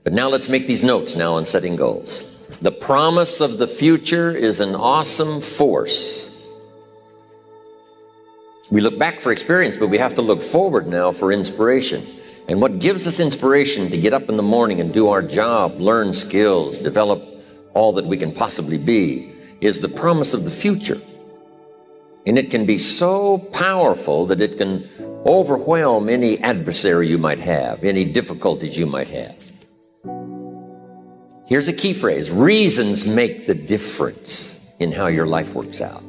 But now let's make these notes now on setting goals. The promise of the future is an awesome force. We look back for experience, but we have to look forward now for inspiration. And what gives us inspiration to get up in the morning and do our job, learn skills, develop all that we can possibly be, is the promise of the future. And it can be so powerful that it can overwhelm any adversary you might have, any difficulties you might have. Here's a key phrase: reasons make the difference in how your life works out.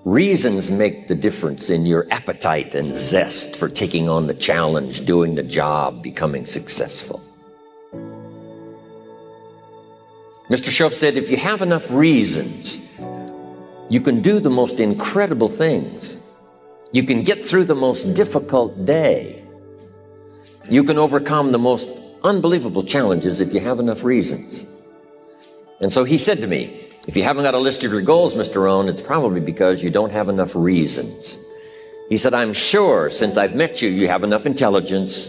Reasons make the difference in your appetite and zest for taking on the challenge, doing the job, becoming successful. Mr. Schoaf said, if you have enough reasons, you can do the most incredible things. You can get through the most difficult day. You can overcome the most unbelievable challenges if you have enough reasons. And so he said to me, if you haven't got a list of your goals, Mr. Rohn, it's probably because you don't have enough reasons. He said, I'm sure since I've met you, you have enough intelligence.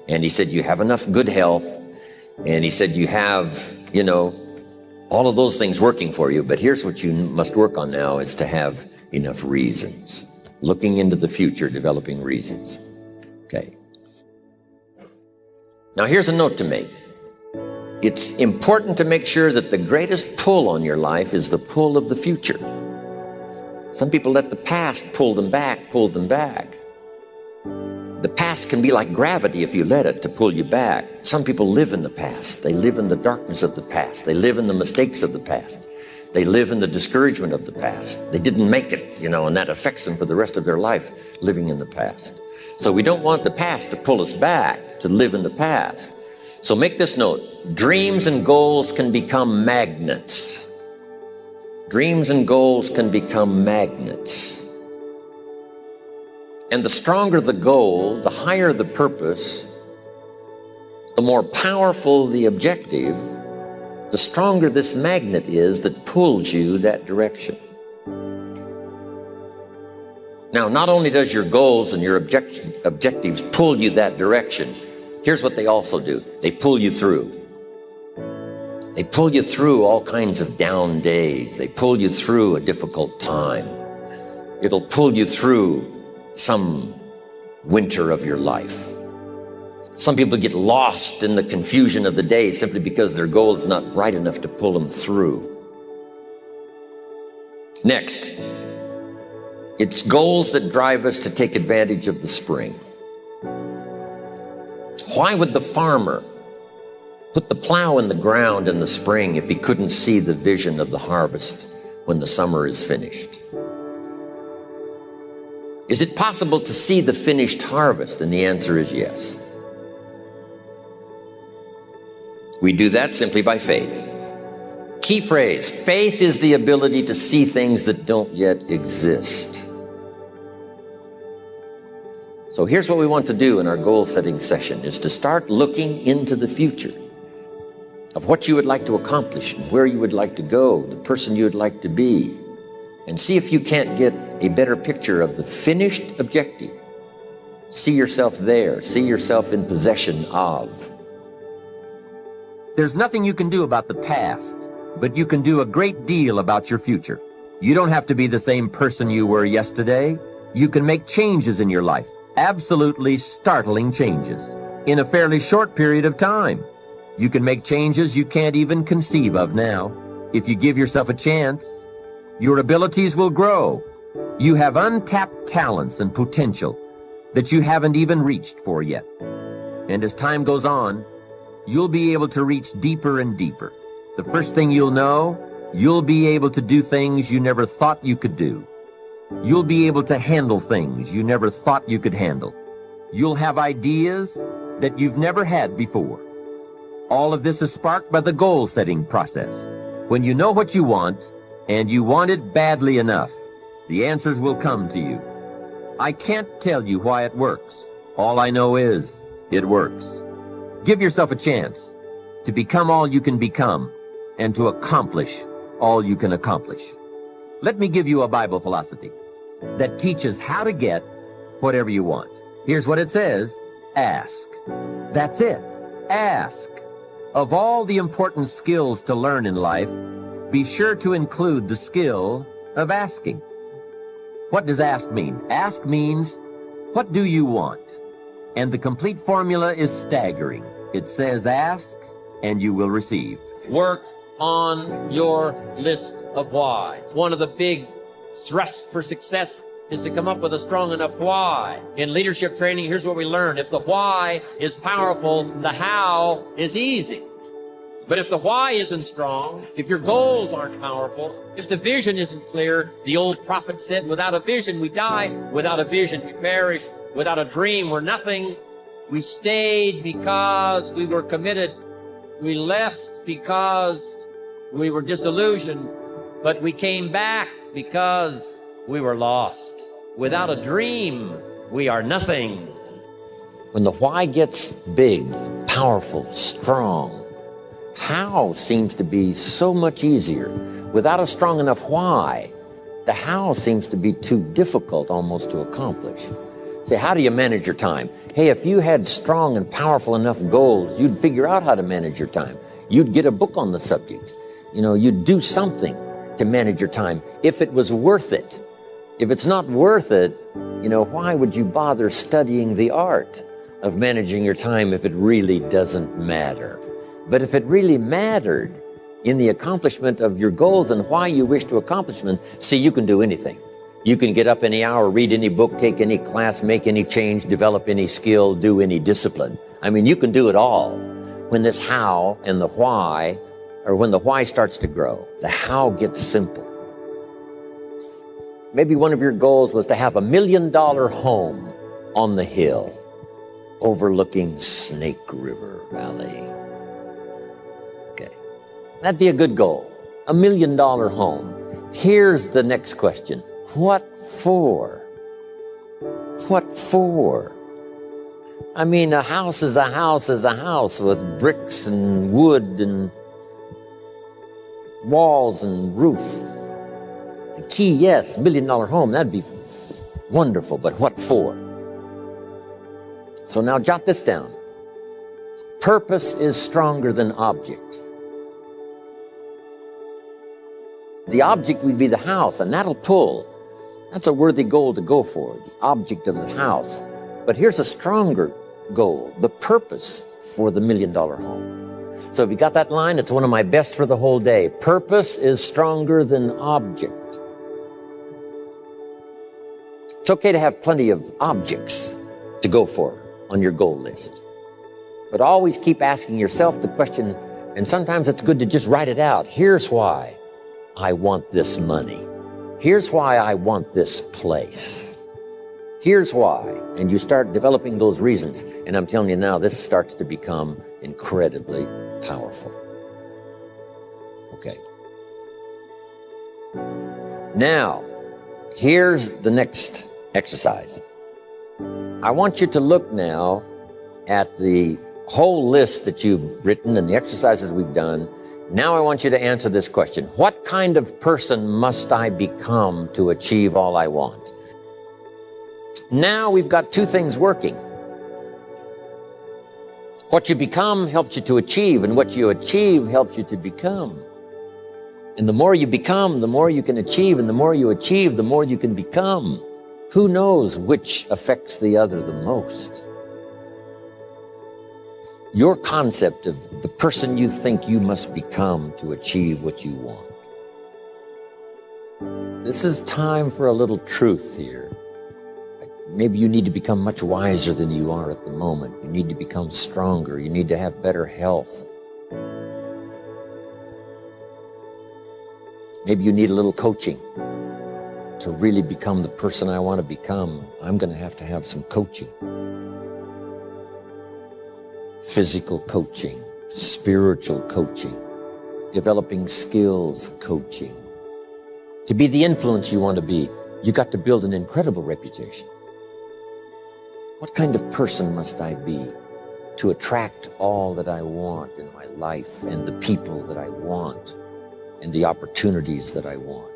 And he said, you have enough good health. And he said, you have, all of those things working for you. But here's what you must work on now is to have enough reasons. Looking into the future, developing reasons. Okay. Now here's a note to make. It's important to make sure that the greatest pull on your life is the pull of the future. Some people let the past pull them back. The past can be like gravity if you let it to pull you back. Some people live in the past. They live in the darkness of the past. They live in the mistakes of the past. They live in the discouragement of the past. They didn't make it, and that affects them for the rest of their life, living in the past. So we don't want the past to pull us back, to live in the past. So make this note: dreams and goals can become magnets. Dreams and goals can become magnets. And the stronger the goal, the higher the purpose, the more powerful the objective, the stronger this magnet is that pulls you that direction. Now, not only does your goals and your objectives pull you that direction, here's what they also do. They pull you through. They pull you through all kinds of down days. They pull you through a difficult time. It'll pull you through some winter of your life. Some people get lost in the confusion of the day simply because their goal is not right enough to pull them through. Next, it's goals that drive us to take advantage of the spring. Why would the farmer put the plow in the ground in the spring if he couldn't see the vision of the harvest when the summer is finished? Is it possible to see the finished harvest? And the answer is yes. We do that simply by faith. Key phrase: faith is the ability to see things that don't yet exist. So here's what we want to do in our goal-setting session, is to start looking into the future of what you would like to accomplish, and where you would like to go, the person you would like to be, and see if you can't get a better picture of the finished objective. See yourself there. See yourself in possession of. There's nothing you can do about the past, but you can do a great deal about your future. You don't have to be the same person you were yesterday. You can make changes in your life, absolutely startling changes, in a fairly short period of time. You can make changes you can't even conceive of now. If you give yourself a chance, your abilities will grow. You have untapped talents and potential that you haven't even reached for yet. And as time goes on, you'll be able to reach deeper and deeper. The first thing you'll know, you'll be able to do things you never thought you could do. You'll be able to handle things you never thought you could handle. You'll have ideas that you've never had before. All of this is sparked by the goal-setting process. When you know what you want, and you want it badly enough, the answers will come to you. I can't tell you why it works. All I know is, it works. Give yourself a chance to become all you can become and to accomplish all you can accomplish. Let me give you a Bible philosophy that teaches how to get whatever you want. Here's what it says: ask. That's it. Ask. Of all the important skills to learn in life, be sure to include the skill of asking. What does ask mean? Ask means, what do you want? And the complete formula is staggering. It says ask and you will receive. Work on your list of why. One of the big thrusts for success is to come up with a strong enough why. In leadership training, here's what we learn. If the why is powerful, the how is easy. But if the why isn't strong, if your goals aren't powerful, if the vision isn't clear, the old prophet said, without a vision, we die. Without a vision, we perish. Without a dream, we're nothing. We stayed because we were committed. We left because we were disillusioned. But we came back because we were lost. Without a dream, we are nothing. When the why gets big, powerful, strong, how seems to be so much easier. Without a strong enough why, the how seems to be too difficult almost to accomplish. Say, how do you manage your time? Hey, if you had strong and powerful enough goals, you'd figure out how to manage your time. You'd get a book on the subject. You'd do something to manage your time if it was worth it. If it's not worth it, why would you bother studying the art of managing your time if it really doesn't matter? But if it really mattered in the accomplishment of your goals and why you wish to accomplish them, see, you can do anything. You can get up any hour, read any book, take any class, make any change, develop any skill, do any discipline. You can do it all. When this how and the why, or when the why starts to grow, the how gets simple. Maybe one of your goals was to have $1 million home on the hill overlooking Snake River Valley. Okay, that'd be a good goal, $1 million home. Here's the next question. What for? What for? A house is a house is a house with bricks and wood and walls and roof. The key, yes, $1 million home, that'd be wonderful, but what for? So now jot this down. Purpose is stronger than object. The object would be the house, and that'll pull. That's a worthy goal to go for, the object of the house. But here's a stronger goal, the purpose for the $1 million home. So if you got that line, it's one of my best for the whole day. Purpose is stronger than object. It's okay to have plenty of objects to go for on your goal list. But always keep asking yourself the question, and sometimes it's good to just write it out. Here's why I want this money. Here's why I want this place. Here's why. And you start developing those reasons. And I'm telling you now, this starts to become incredibly powerful. Okay. Now, here's the next exercise. I want you to look now at the whole list that you've written and the exercises we've done. Now I want you to answer this question. What kind of person must I become to achieve all I want? Now we've got two things working. What you become helps you to achieve, and what you achieve helps you to become. And the more you become, the more you can achieve, and the more you achieve, the more you can become. Who knows which affects the other the most? Your concept of the person you think you must become to achieve what you want. This is time for a little truth here. Maybe you need to become much wiser than you are at the moment. You need to become stronger. You need to have better health. Maybe you need a little coaching to really become the person I want to become. I'm going to have some coaching. Physical coaching, spiritual coaching, developing skills coaching. To be the influence you want to be, you got to build an incredible reputation. What kind of person must I be to attract all that I want in my life and the people that I want and the opportunities that I want?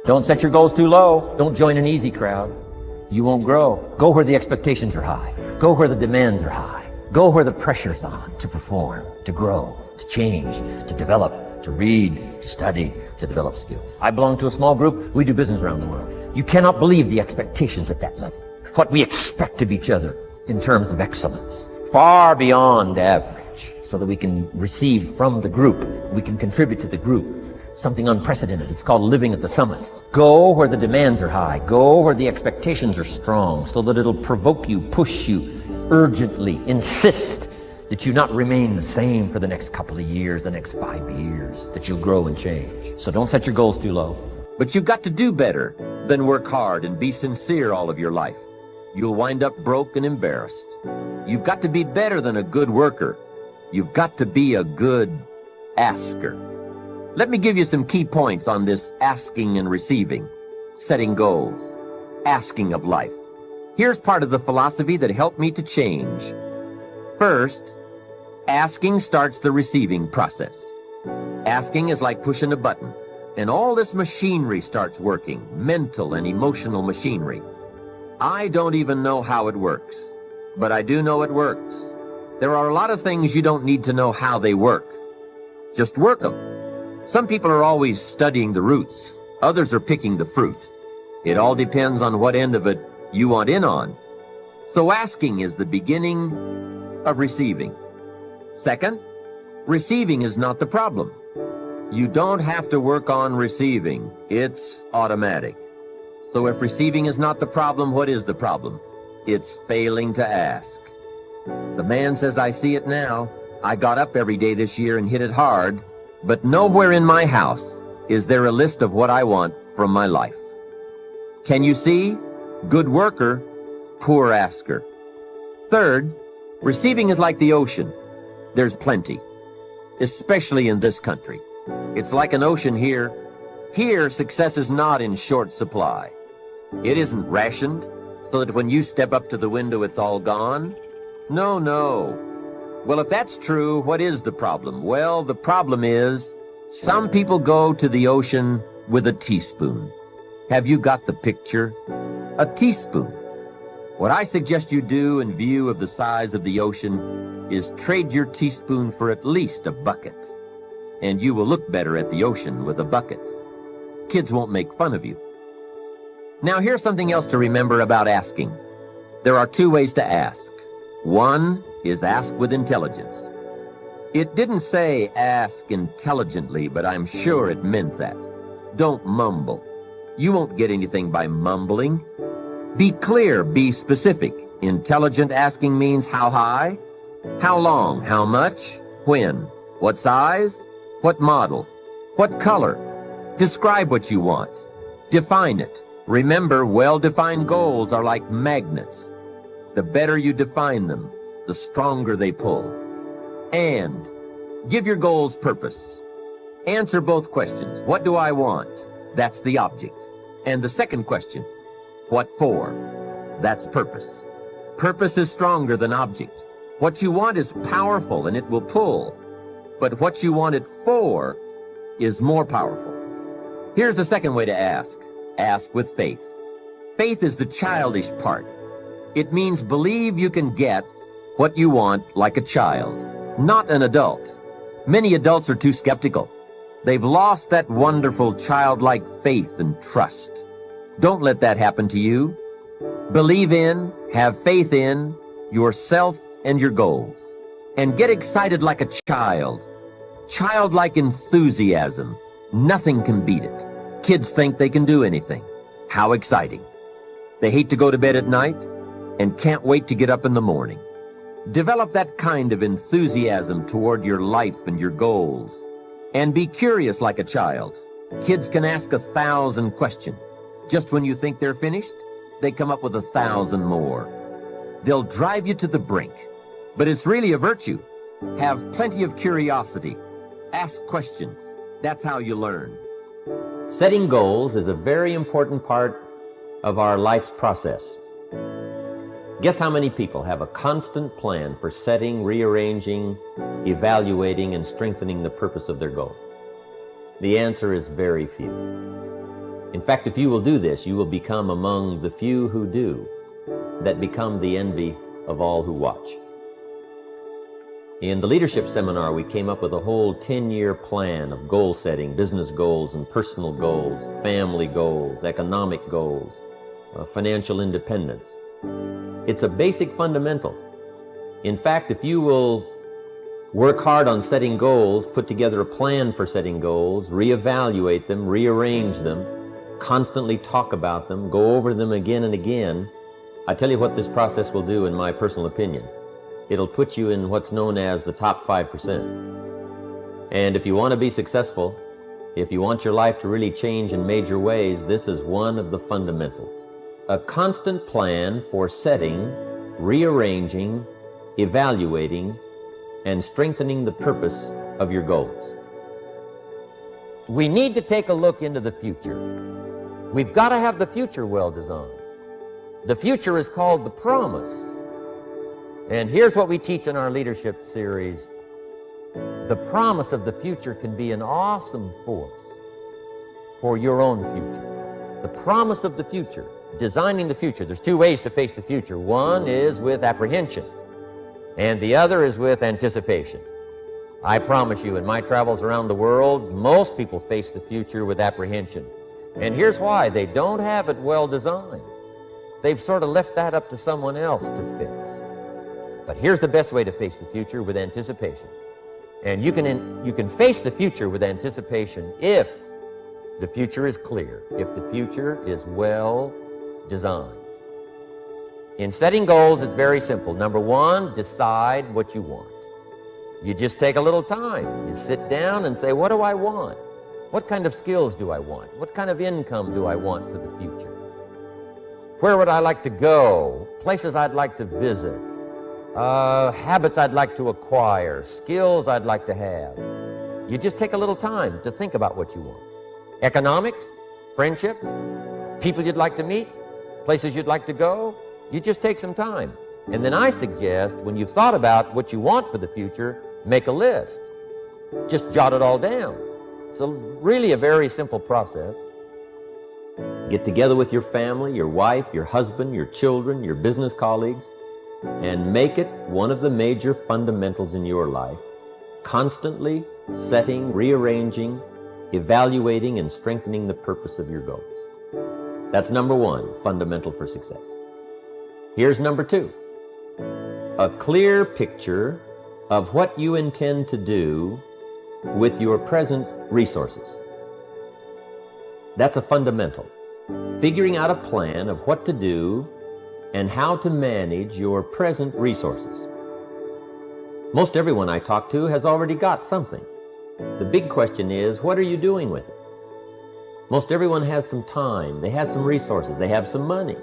Don't set your goals too low. Don't join an easy crowd. You won't grow. Go where the expectations are high. Go where the demands are high. Go where the pressure's on to perform, to grow, to change, to develop, to read, to study, to develop skills. I belong to a small group. We do business around the world. You cannot believe the expectations at that level. What we expect of each other in terms of excellence, far beyond average, so that we can receive from the group, we can contribute to the group, something unprecedented. It's called living at the summit. Go where the demands are high. Go where the expectations are strong, so that it'll provoke you, push you, urgently insist that you not remain the same for the next couple of years, the next 5 years, that you'll grow and change. So don't set your goals too low. But you've got to do better than work hard and be sincere all of your life. You'll wind up broke and embarrassed. You've got to be better than a good worker. You've got to be a good asker. Let me give you some key points on this asking and receiving, setting goals, asking of life. Here's part of the philosophy that helped me to change. First, asking starts the receiving process. Asking is like pushing a button, and all this machinery starts working, mental and emotional machinery. I don't even know how it works, but I do know it works. There are a lot of things you don't need to know how they work. Just work them. Some people are always studying the roots. Others are picking the fruit. It all depends on what end of it you want in on. So asking is the beginning of receiving. Second, receiving is not the problem. You don't have to work on receiving. It's automatic. So if receiving is not the problem, what is the problem? It's failing to ask. The man says, I see it now. I got up every day this year and hit it hard, but nowhere in my house is there a list of what I want from my life. Can you see? Good worker, poor asker. Third, receiving is like the ocean. There's plenty, especially in this country. It's like an ocean here. Here, success is not in short supply. It isn't rationed, so that when you step up to the window, it's all gone. No, no. Well, if that's true, what is the problem? Well, the problem is some people go to the ocean with a teaspoon. Have you got the picture? A teaspoon. What I suggest you do in view of the size of the ocean is trade your teaspoon for at least a bucket. And you will look better at the ocean with a bucket. Kids won't make fun of you. Now, here's something else to remember about asking. There are two ways to ask. One is ask with intelligence. It didn't say ask intelligently, but I'm sure it meant that. Don't mumble. You won't get anything by mumbling. Be clear, be specific. Intelligent asking means how high, how long, how much, when, what size, what model, what color. Describe what you want. Define it. Remember, well-defined goals are like magnets. The better you define them, the stronger they pull. And give your goals purpose. Answer both questions. What do I want? That's the object. And the second question, what for? That's purpose. Purpose is stronger than object. What you want is powerful and it will pull. But what you want it for is more powerful. Here's the second way to ask. Ask with faith. Faith is the childish part. It means believe you can get what you want like a child, not an adult. Many adults are too skeptical. They've lost that wonderful childlike faith and trust. Don't let that happen to you. Believe in, have faith in yourself and your goals. And get excited like a child. Childlike enthusiasm. Nothing can beat it. Kids think they can do anything. How exciting. They hate to go to bed at night and can't wait to get up in the morning. Develop that kind of enthusiasm toward your life and your goals. And be curious like a child. Kids can ask 1,000 questions. Just when you think they're finished, they come up with 1,000 more. They'll drive you to the brink. But it's really a virtue. Have plenty of curiosity. Ask questions. That's how you learn. Setting goals is a very important part of our life's process. Guess how many people have a constant plan for setting, rearranging, evaluating, and strengthening the purpose of their goals? The answer is very few. In fact, if you will do this, you will become among the few who do, that become the envy of all who watch. In the leadership seminar, we came up with a whole 10-year plan of goal setting, business goals and personal goals, family goals, economic goals, financial independence. It's a basic fundamental. In fact, if you will work hard on setting goals, put together a plan for setting goals, reevaluate them, rearrange them, constantly talk about them, go over them again and again, I tell you what this process will do in my personal opinion. It'll put you in what's known as the top 5%. And if you want to be successful, if you want your life to really change in major ways, this is one of the fundamentals. A constant plan for setting, rearranging, evaluating, and strengthening the purpose of your goals. We need to take a look into the future. We've got to have the future well designed. The future is called the promise. And here's what we teach in our leadership series. The promise of the future can be an awesome force for your own future. The promise of the future, designing the future. There's two ways to face the future. One is with apprehension, and the other is with anticipation. I promise you, in my travels around the world, most people face the future with apprehension. And here's why. They don't have it well designed. They've sort of left that up to someone else to fix. But here's the best way to face the future, with anticipation. And you can face the future with anticipation if the future is clear, if the future is well designed. In setting goals, it's very simple. Number one, decide what you want. You just take a little time. You sit down and say, what do I want? What kind of skills do I want? What kind of income do I want for the future? Where would I like to go? Places I'd like to visit? Habits I'd like to acquire, skills I'd like to have. You just take a little time to think about what you want. Economics, friendships, people you'd like to meet, places you'd like to go. You just take some time. And then I suggest, when you've thought about what you want for the future, make a list. Just jot it all down. It's really a very simple process. Get together with your family, your wife, your husband, your children, your business colleagues, and make it one of the major fundamentals in your life, constantly setting, rearranging, evaluating, and strengthening the purpose of your goals. That's number one, fundamental for success. Here's number two, a clear picture of what you intend to do with your present resources. That's a fundamental. Figuring out a plan of what to do and how to manage your present resources. Most everyone I talk to has already got something. The big question is, what are you doing with it? Most everyone has some time, they have some resources, they have some money,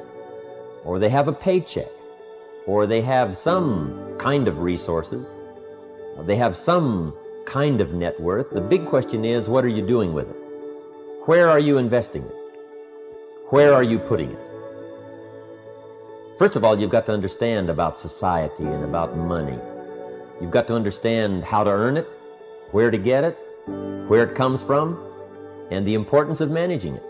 or they have a paycheck, or they have some kind of resources, they have some kind of net worth. The big question is, what are you doing with it? Where are you investing it? Where are you putting it? First of all, you've got to understand about society and about money. You've got to understand how to earn it, where to get it, where it comes from, and the importance of managing it.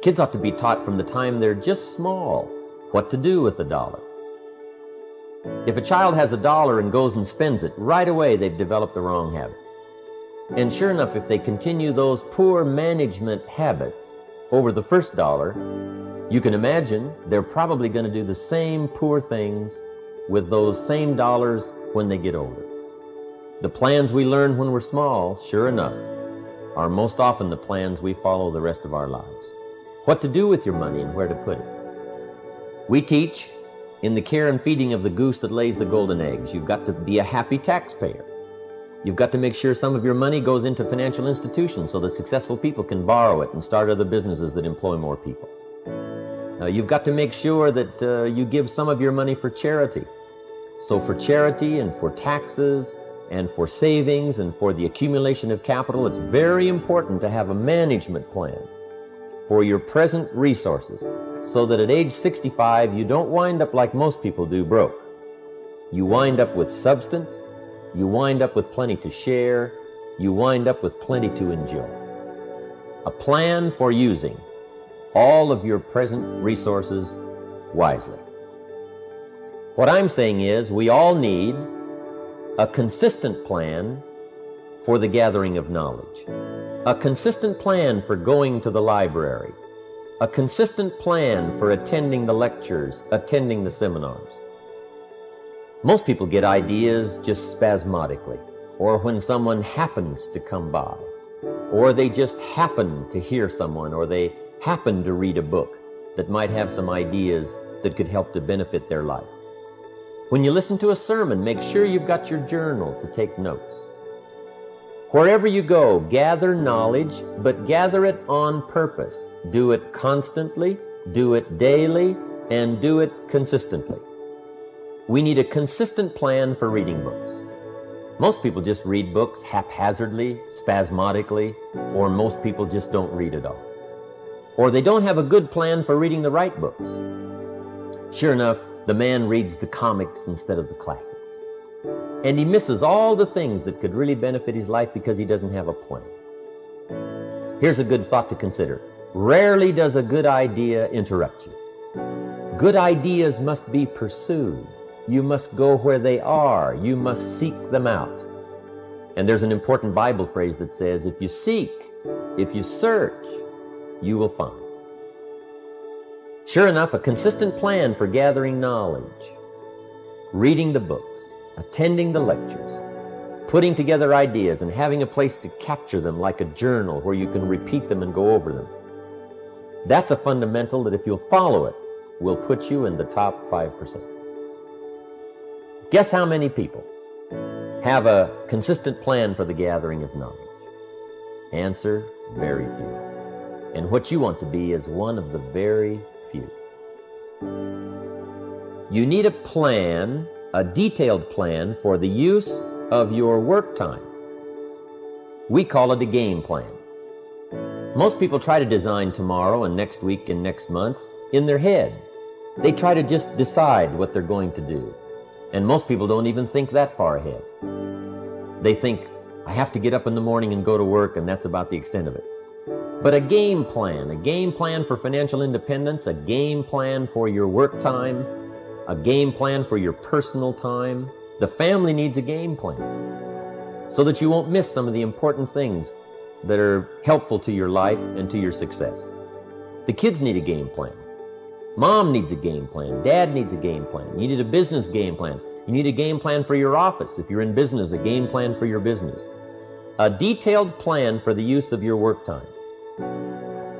Kids ought to be taught from the time they're just small what to do with a dollar. If a child has a dollar and goes and spends it, right away they've developed the wrong habits. And sure enough, if they continue those poor management habits over the first dollar, you can imagine they're probably going to do the same poor things with those same dollars when they get older. The plans we learn when we're small, sure enough, are most often the plans we follow the rest of our lives. What to do with your money and where to put it. We teach in the care and feeding of the goose that lays the golden eggs. You've got to be a happy taxpayer. You've got to make sure some of your money goes into financial institutions so that successful people can borrow it and start other businesses that employ more people. You've got to make sure that you give some of your money for charity. So for charity and for taxes and for savings and for the accumulation of capital, it's very important to have a management plan for your present resources so that at age 65, you don't wind up like most people do, broke. You wind up with substance, you wind up with plenty to share, you wind up with plenty to enjoy. A plan for using all of your present resources wisely. What I'm saying is we all need a consistent plan for the gathering of knowledge, a consistent plan for going to the library, a consistent plan for attending the lectures, attending the seminars. Most people get ideas just spasmodically, or when someone happens to come by, or they just happen to hear someone, or they happen to read a book that might have some ideas that could help to benefit their life. When you listen to a sermon, make sure you've got your journal to take notes. Wherever you go, gather knowledge, but gather it on purpose. Do it constantly, do it daily, and do it consistently. We need a consistent plan for reading books. Most people just read books haphazardly, spasmodically, or most people just don't read at all. Or they don't have a good plan for reading the right books. Sure enough, the man reads the comics instead of the classics. And he misses all the things that could really benefit his life because he doesn't have a plan. Here's a good thought to consider. Rarely does a good idea interrupt you. Good ideas must be pursued. You must go where they are. You must seek them out. And there's an important Bible phrase that says, if you seek, if you search, you will find. Sure enough, a consistent plan for gathering knowledge, reading the books, attending the lectures, putting together ideas and having a place to capture them like a journal where you can repeat them and go over them. That's a fundamental that if you'll follow it, will put you in the top 5%. Guess how many people have a consistent plan for the gathering of knowledge? Answer, very few. And what you want to be is one of the very few. You need a plan, a detailed plan for the use of your work time. We call it a game plan. Most people try to design tomorrow and next week and next month in their head. They try to just decide what they're going to do. And most people don't even think that far ahead. They think, I have to get up in the morning and go to work, and that's about the extent of it. But a game plan for financial independence, a game plan for your work time, a game plan for your personal time. The family needs a game plan so that you won't miss some of the important things that are helpful to your life and to your success. The kids need a game plan. Mom needs a game plan. Dad needs a game plan. You need a business game plan. You need a game plan for your office. If you're in business, a game plan for your business. A detailed plan for the use of your work time.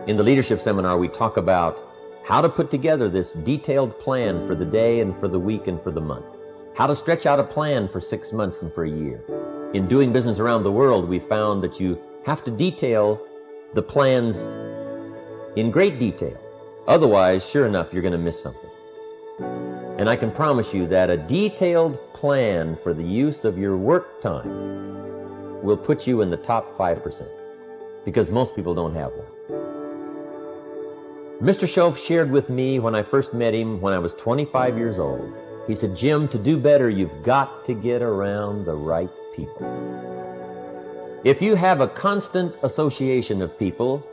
In the leadership seminar, we talk about how to put together this detailed plan for the day and for the week and for the month. How to stretch out a plan for 6 months and for a year. In doing business around the world, we found that you have to detail the plans in great detail. Otherwise, sure enough, you're going to miss something. And I can promise you that a detailed plan for the use of your work time will put you in the top 5%, because most people don't have one. Mr. Shoaff shared with me when I first met him when I was 25 years old. He said, Jim, to do better, you've got to get around the right people. If you have a constant association of people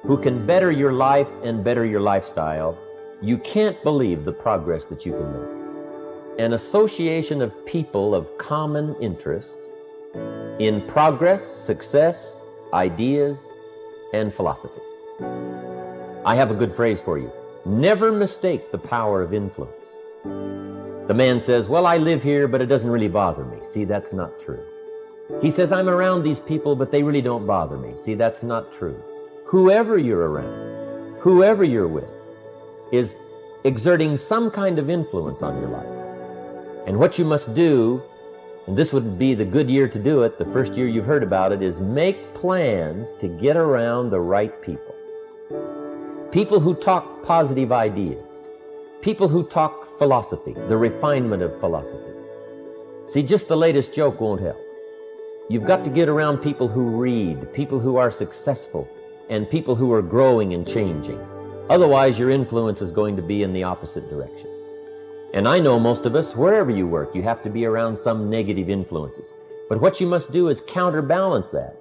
who can better your life and better your lifestyle, you can't believe the progress that you can make. An association of people of common interest in progress, success, ideas, and philosophy. I have a good phrase for you. Never mistake the power of influence. The man says, well, I live here, but it doesn't really bother me. See, that's not true. He says, I'm around these people, but they really don't bother me. See, that's not true. Whoever you're around, whoever you're with, is exerting some kind of influence on your life. And what you must do, and this would be the good year to do it, the first year you've heard about it, is make plans to get around the right people. People who talk positive ideas. People who talk philosophy, the refinement of philosophy. See, just the latest joke won't help. You've got to get around people who read, people who are successful, and people who are growing and changing. Otherwise, your influence is going to be in the opposite direction. And I know most of us, wherever you work, you have to be around some negative influences. But what you must do is counterbalance that